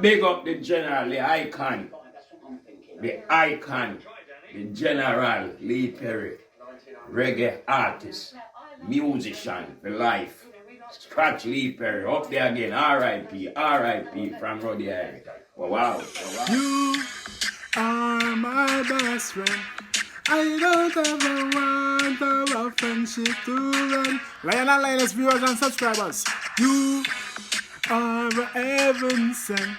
big up the general, the icon, the general Lee Perry, reggae artist, musician for life. Scratch Lee Perry, up there again, R.I.P. from Rhode Island. Wow. You are my best friend. I don't ever want our friendship to run. Lion and Lioness viewers and subscribers, you are heaven sent.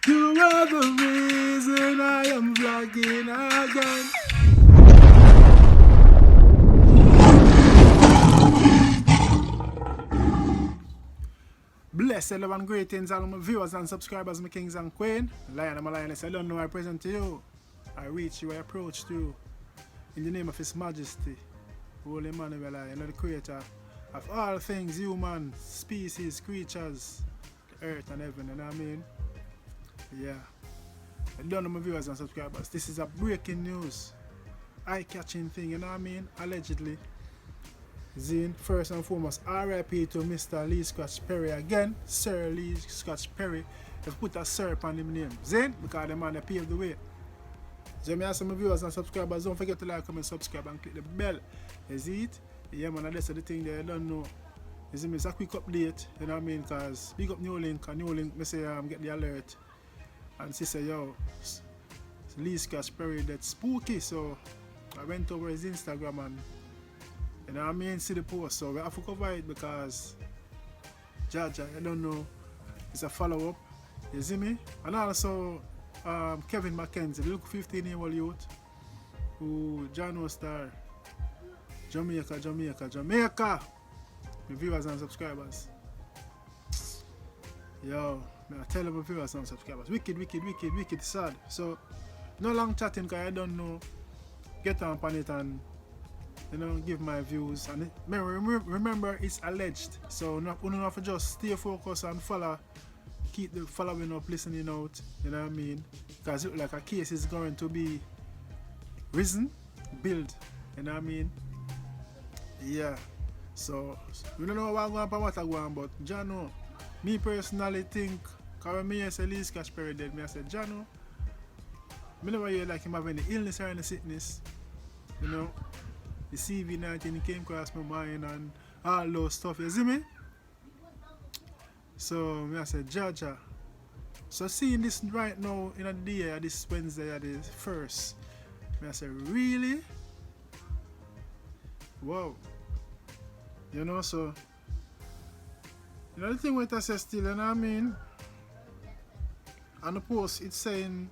You are the reason I am vlogging again. Bless everyone, greetings all my viewers and subscribers, my kings and queen. Lion and Lioness, I don't know I present to you. I reach you, I approach to you. In the name of His Majesty, Holy Emmanuel, I am the creator of all things, human, species, creatures, the earth and heaven, you know what I mean? Yeah. I don't know my viewers and subscribers. This is a breaking news, eye-catching thing, you know what I mean? Allegedly. Zine, first and foremost, R.I.P. to Mr. Lee Scratch Perry again. Sir Lee Scratch Perry. They've put a sir upon his name. Zine, because the man they paved the way. So I ask some viewers and subscribers, don't forget to like, comment, subscribe and click the bell. You see it? Yeah man, that's the thing that you don't know. You see me, it's a quick update, you know what I mean? Because big up New Link, and New Link, me say get the alert. And she say, yo, Lee Scratch Perry, that's spooky. So I went over his Instagram and, you know what I mean, see the post. So we have to cover it because Jaja, I don't know, it's a follow-up. You see me? And also Kevin McKenzie, the look 15-year-old youth who John star Jamaica. My viewers and subscribers. Yo, I tell my viewers and subscribers. Wicked, sad. So no long chatting because I don't know. Get on it and give my views. And remember it's alleged. So you don't have to just stay focused and keep the following up, listening out, you know what I mean? Because it looks like a case is going to be risen, built, you know what I mean? Yeah. So we don't know what's going on, but Jano, me personally think, because when me say Lee Scratch Perry dead, I said, Jano, I never hear like him have any illness or any sickness, you know? The CV-19 came across my mind and all those stuff, you see me? So I said, Jaja. So seeing this right now in a day, this Wednesday, the 1st, I said, really? Wow. You know, so the thing with I say still, you know what I mean? On the post it's saying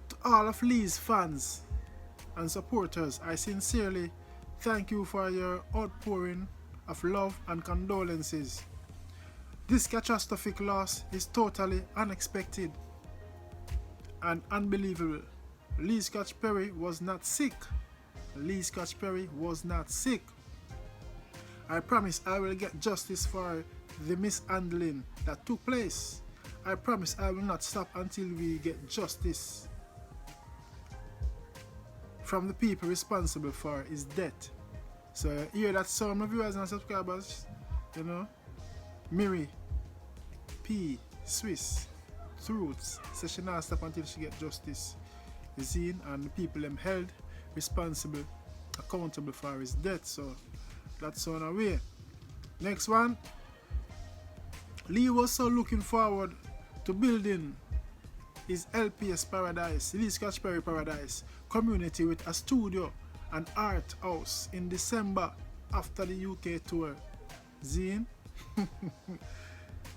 to all of Lee's fans and supporters, I sincerely thank you for your outpouring of love and condolences. This catastrophic loss is totally unexpected and unbelievable. Lee Scratch Perry was not sick. I promise I will get justice for the mishandling that took place. I promise I will not stop until we get justice from the people responsible for his death. So here that's some of viewers and subscribers, you know, Miri P Swiss Truths says she not stop until she get justice. You see, and the people them held responsible, accountable for his death. So that's on our way. Next one, Lee was so looking forward to building his LPS Paradise, Lee Scratch Perry Paradise community with a studio and art house in December after the UK tour. Zine?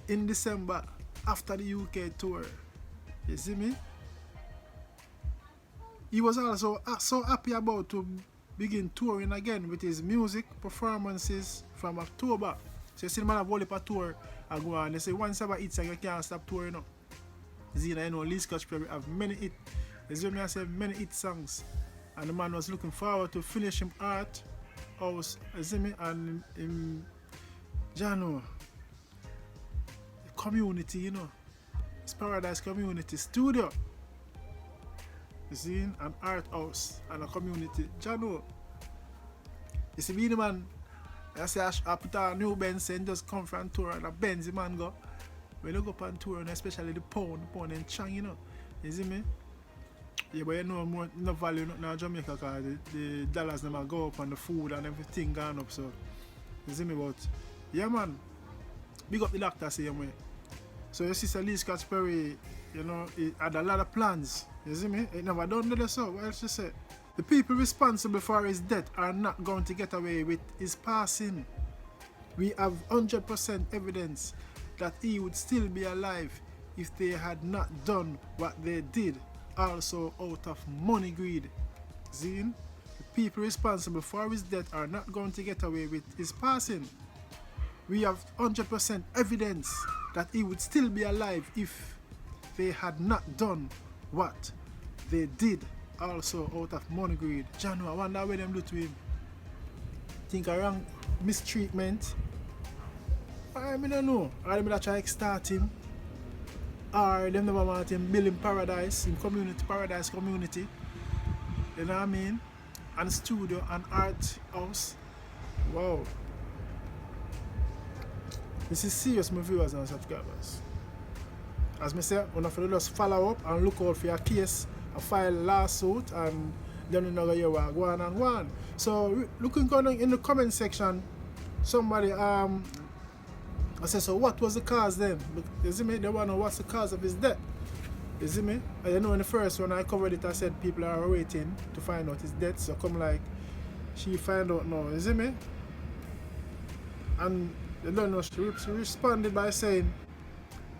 In December after the UK tour. You see me? He was also so happy about to begin touring again with his music performances from October. So you see the man have all a tour and go on. They say once ever hits and you can't stop touring now. Zina, you know, Lee Scratch Perry have many hits. You see me, I say many hit songs. And the man was looking forward to finish him art house, you see me, and in Jano, the community, you know, it's Paradise Community Studio. You see, an art house and a community. Jano, you see me, the man I say I put a new Benz and just come from tour and a Benz man go. When you go up on tour, and especially the pound and chang, you know. You see me? Yeah, but you know more no value not in Jamaica because the dollars never go up and the food and everything gone up, so you see me, but yeah man, big up the doctor same way. So your sister Lee Scott Perry, you know, it had a lot of plans. You see me? It never done this, so what else she say? The people responsible for his death are not going to get away with his passing. We have 100% evidence that he would still be alive if they had not done what they did, also out of money greed. Zine, the people responsible for his death are not going to get away with his passing. We have 100% evidence that he would still be alive if they had not done what they did, also out of money greed. Jano, I wonder what them do to him. Think around mistreatment? I don't know. Or them try to start him. Or them never want him building paradise in community, paradise community. You know what I mean? And studio and art house. Wow. This is serious, my viewers and subscribers. As I say, one of you just follow up and look out for your case, a file lawsuit, and then you know you are going and going. So looking in the comment section, somebody I said, so what was the cause then? You see me? They want to know what's the cause of his death. You see me? And you know in the first one I covered it, I said people are waiting to find out his death. So come like she find out now, you see me? And you don't know, she responded by saying,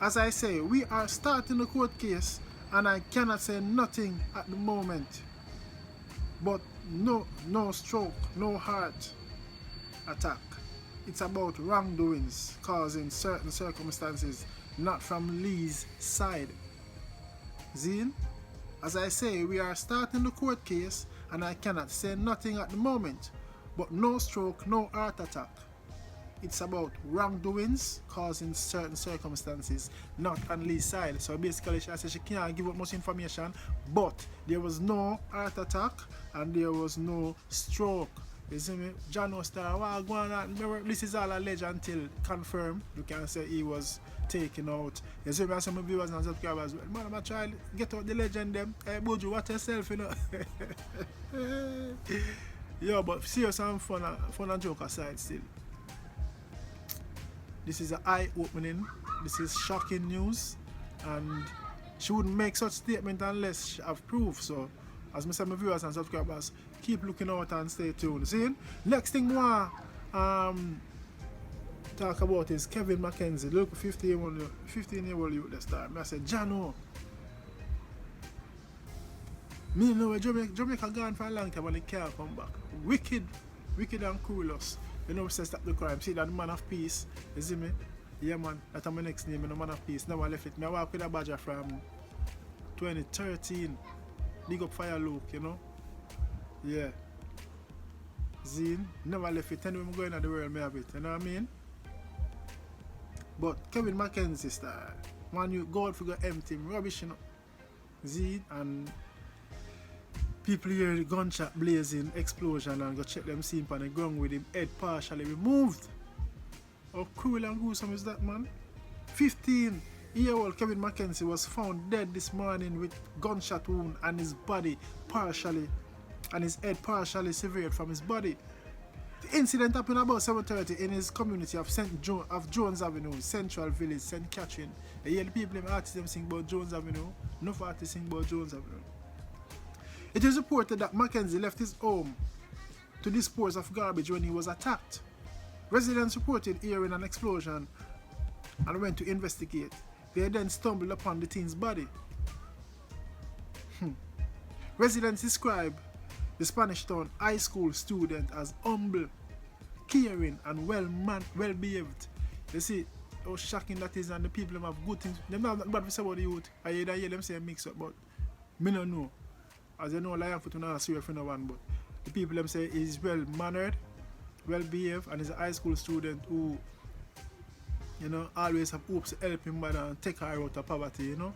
as I say, we are starting the court case and I cannot say nothing at the moment. But no stroke, no heart attack. It's about wrongdoings causing certain circumstances, not from Lee's side. Zine, as I say, we are starting the court case and I cannot say nothing at the moment, but no stroke, no heart attack. It's about wrongdoings causing certain circumstances, not on Lee's side. So basically she said she can't give up much information, but there was no heart attack and there was no stroke. You see me? Jano Star, well, going on. Remember, this is all alleged until confirmed. You can say he was taken out. You see me? Some viewers and subscribers, man, I'm trying to get out the legend them. Hey, Boju, watch yourself, you know. Yeah, but serious and fun and joke aside still. This is an eye-opening. This is shocking news. And she wouldn't make such statement unless she have proof. So, as I say, my viewers and subscribers, keep looking out and stay tuned. See? Next thing more talk about is Kevin McKenzie, the local 15-year-old youth this time. I said, Jano, me know Jamaica gone for a long time and they can't come back. Wicked and cruelous. You know, say stop the crime. See that man of peace. You see me? Yeah man, that's my next name, you know, man of peace. Never left it. I work with a badger from 2013. Big up Fire Luke, you know. Yeah. Zine, never left it. Anyway, I'm going to the world, me have it. You know what I mean? But Kevin McKenzie style. Man, you go out for go empty him, rubbish, you know. Zine, and people hear the gunshot blazing, explosion, and go check them scene on the ground with him head partially removed. How cruel and gruesome is that, man? 15-year-old Kevin McKenzie was found dead this morning with gunshot wound and his body partially, and his head partially severed from his body. The incident happened about 7:30 in his community of Jones Avenue, Central Village, St. Catherine. You hear the people, them artists them sing about Jones Avenue. No artists sing about Jones Avenue. It is reported that McKenzie left his home to dispose of garbage when he was attacked. Residents reported hearing an explosion and went to investigate. They then stumbled upon the teen's body. Residents describe the Spanish Town high school student as humble, caring, and well-behaved. You see how shocking that is, and the people have good things. They don't have nothing bad to say about the youth. I hear them say mix up, but me don't know. As you know, Lion Foot not swear for no one, but the people them say he's well-mannered, well-behaved, and he's a high school student who, you know, always have hopes to help him and take her out of poverty, you know.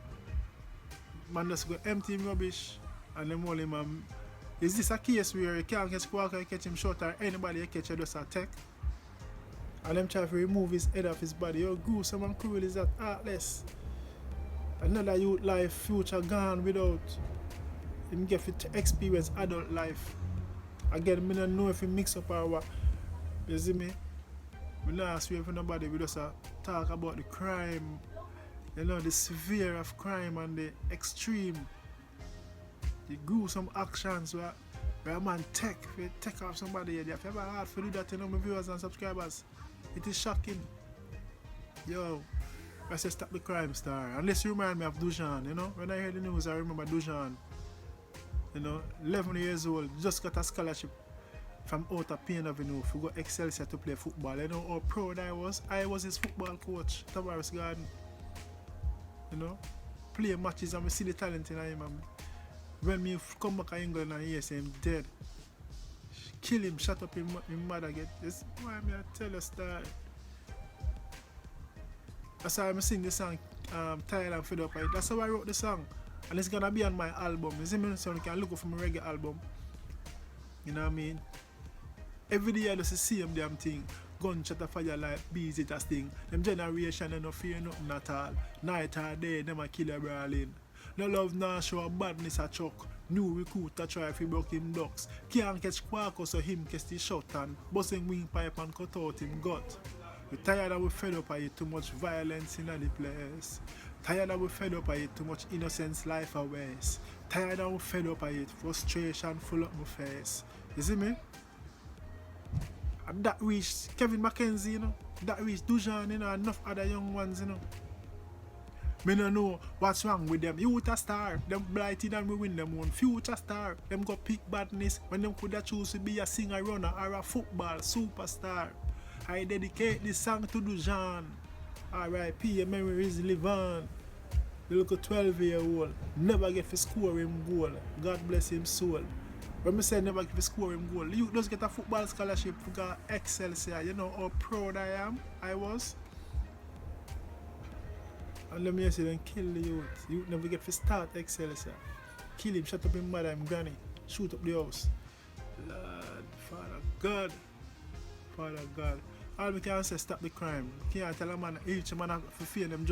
Man just go empty him rubbish, and them only is this a case where you can't catch Quacker, catch him short, or anybody you catch you just attack? And them try to remove his head off his body. How gruesome and cruel is that? Heartless. Another youth life, future gone without him get to experience adult life. Again, I don't know if he mix up or what. You see me? We not swear for nobody, we just talk about the crime. You know, the severe of crime and the extreme. The gruesome actions where a man take off somebody. If you ever hard to do that, you know, my viewers and subscribers, it is shocking. Yo, I say stop the crime star. Unless you remind me of Dujan, you know. When I hear the news, I remember Dujan. You know, 11 years old, just got a scholarship from out of Pain Avenue to go Excelsior to play football. You know how proud I was? I was his football coach, Tavares Garden. You know, play matches and we see the talent in him. And when me come back to England and hear him dead, kill him, shut up his mother get this. Why me I tell a story? That's how I sing the song, Tired and Fed Up. That's how I wrote the song. And it's gonna be on my album. You see me? So you can look up for my reggae album. You know what I mean? Every day I just see them damn thing. Gunshot of fire like bees it as thing. Them generation they no fear nothing at all. Night or day, them a kill a brawling. No love no show badness a chuck. New recruit a try if he broke him ducks. Can't catch Quaco so him catch the shot and bust him windpipe and cut out him gut. We tired and we fed up of it, too much violence in the place. Tired and we fed up of it, too much innocence life a waste. Tired and we fed up of it, frustration full up my face. You see me? And that reached Kevin Mackenzie, you know. That reached Dujan, you know, and enough other young ones, you know. Me no know what's wrong with them. Youth a star, them blighted and we win them one. Future star, them go pick badness when them could have choose to be a singer runner or a football superstar. I dedicate this song to Dujan. R.I.P. Your memories live on. The little 12-year-old never get to score him goal. God bless him soul. When I say never get to score him goal, you just get a football scholarship for go Excelsior. You know how proud I was. And let me say then kill the youth. You never get to start Excelsior. Kill him, shut up his mother, him granny. Shoot up the house. Lord, Father God. Father God. All we can say stop the crime. Can't tell a man each man have to fear them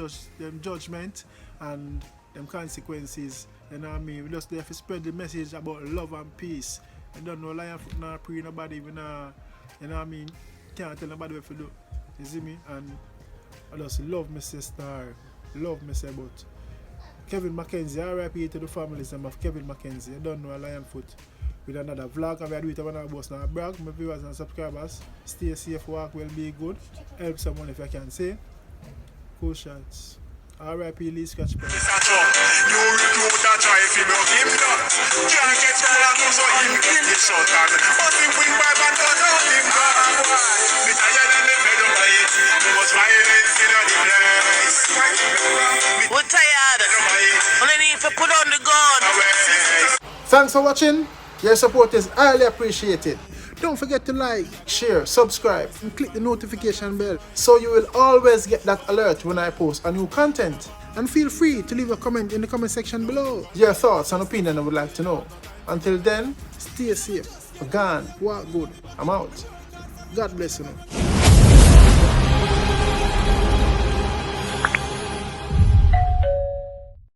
judgment and them consequences. You know what I mean? We just have to spread the message about love and peace. You don't know lion foot not pre nobody, we not, you know what I mean? Can't tell nobody what to do. You see me? And I just love my sister. Love me say but Kevin Mackenzie, R.I.P. to the families of Kevin Mackenzie. You don't know a lion foot. With another vlog and we do it on our boss now. Brag, my viewers and subscribers. Stay safe, walk well, be good. Help someone if I can say. Cool shots. R.I.P. Lee Scratch Pen. You recruit a try if you broke him down. Can't get score so him get the shot and but him win by and cut out him gone. Me tired and me fed up by it. Too much violence in the place. We're tired. Only need to put on the gun. Thanks for watching. Your support is highly appreciated. Don't forget to like, share, subscribe, and click the notification bell so you will always get that alert when I post a new content. And feel free to leave a comment in the comment section below. Your thoughts and opinion I would like to know. Until then, stay safe, gone, walk good. I'm out. God bless you.